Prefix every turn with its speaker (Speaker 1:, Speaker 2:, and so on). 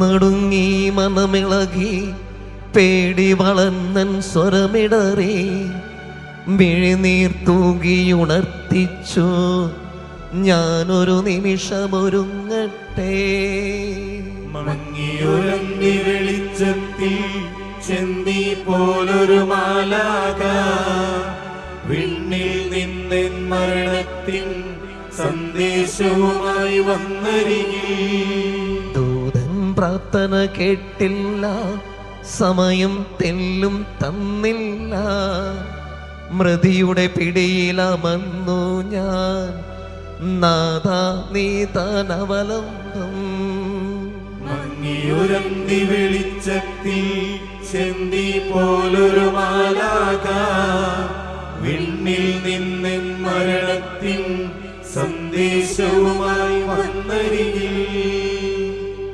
Speaker 1: നടുങ്ങി മനമിളകി പേടി വളർന്നൻ സ്വരമിടറി മിഴിനീർ തൂകിയുണർത്തിച്ചു ഞാനൊരു നിമിഷമൊരുങ്ങട്ടെ.
Speaker 2: മങ്ങിയുറങ്ങി വെളിച്ചത്തിൽ ചെന്തി പോലൊരു മാലാക വിണ്ണിൽ നിന്നെൻ മരണത്തിൻ സന്ദേശവുമായി വന്നരികിൽ.
Speaker 1: ദൂതൻ പ്രാർത്ഥന കേട്ടില്ല, സമയം തെല്ലും തന്നില്ല, മൃതിയുടെ പിടിയിലമന്നു ഞാൻ, നാഥാ നീ താനവലംബം.
Speaker 2: മങ്ങിയുറങ്ങി വെളിച്ചത്തിൽ ചെന്തി പോലൊരു മാലാക വിണ്ണിൽ നിന്നെൻ മരണത്തിൻ സന്ദേശവുമായി വന്നരികിൽ.